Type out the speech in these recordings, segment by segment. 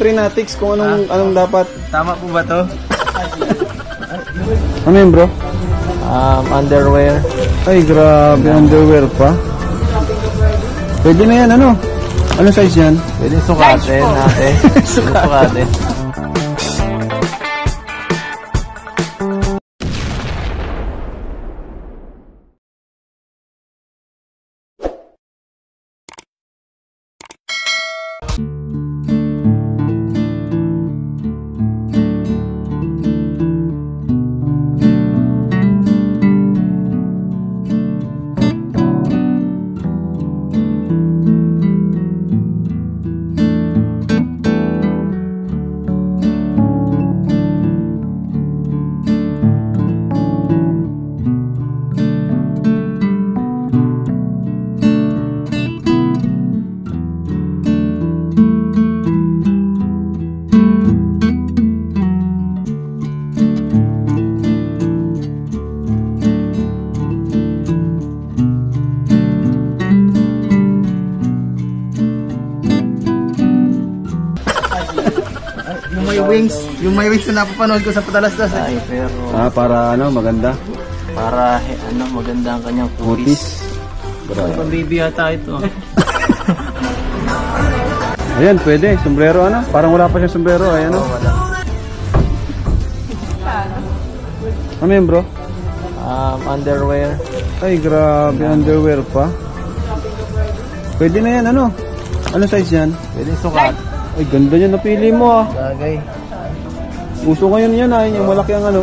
Trinatics kung anong dapat. Tama po ba to? Ano yun, bro? Underwear. Ay, grabe, underwear pa. Pwede na yan, ano? Anong size yan? Pwede sukatin natin. Sukatin. Yung may wings na napapanood ko sa Patalastas. Ay, pero... para ano, maganda? Para, maganda ang kanyang kutis. Grabe. Pambibi yata ito. Ayan, pwede. Sombrero, ano? Parang wala pa siyang sombrero. Ayan, ano? Wala. Ano yun, bro? Underwear. Ay, grabe, underwear pa. Pwede na yan, ano? Ano size yan? Pwede sukat. Ay, ganda niya. Napili mo, ah. Bagay. Uso ngayon yan, ah. Yung malaki ang ano.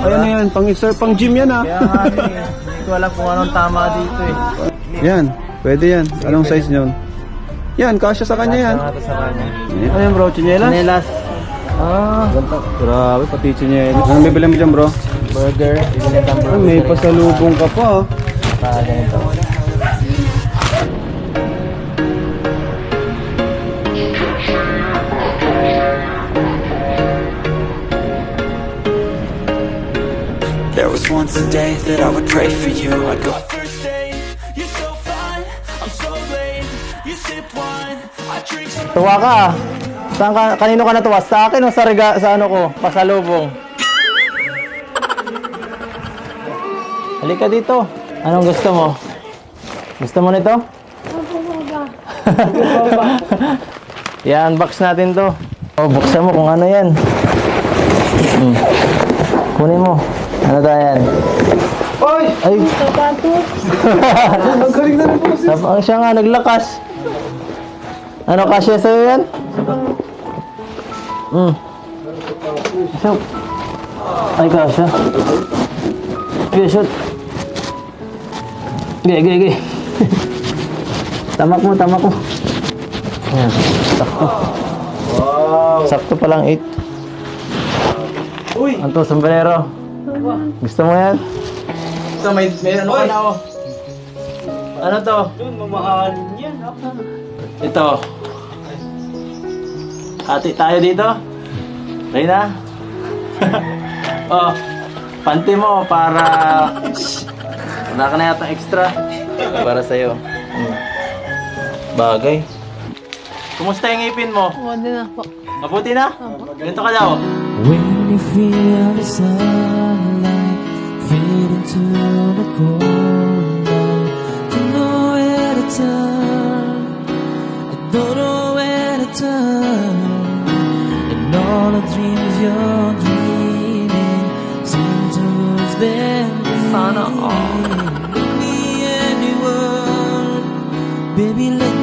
Ayan na yan. Pang gym yan, ah. Kaya nga, hindi ko alam kung anong tama dito, eh. Yan. Pwede yan. Anong size nyon? Yan, kasya sa kanya yan. Kasya sa kanya. Ano yan, bro? Chinelas? Chinelas. Grabe, pati chinelas. Anong bibili mo dyan, bro? Burger. Bibili kang burger. Ay, may pasalubong ka pa, ah. Ganito. There was once a day that I would pray for you. I'd go first aid, you're so fine, I'm so late. You sip wine, I drink. Tuwa ka ah. Saan ka, kanino ka natuwa? Sa akin o sa ano ko? Pasalubong. Halika dito. Anong gusto mo? Gusto mo nito? I-unbox natin to. O, buksan mo kung ano yan. Kunin mo. Ano tayo yan? Oy! Ay! Sapatos! Ang galing na rin po siya. Ang siya nga, naglakas. Ano, kasya sa'yo yan? Shoot. Ay, kasya. Okay, shoot. Gay. Tamak mo. Ayan, sakto. Wow! Sakto palang 8. Uy! Anto, sombrero. Gusto mo yan? Ito, may ano ka na, oh. Ano to? Doon, mamahalin yan. Ito. Hati tayo dito. Reyna. Oh, panty mo para wala ka na yata extra para sa'yo. Bagay. Kumusta yung ngipin mo? Mabuti na po. Mabuti na? Ganito ka daw. When you feel the sunlight fade into the cold night, don't know where to turn, I don't know where to turn, and all the dreams you're dreaming seem to lose their meaning. In the end you were, baby, let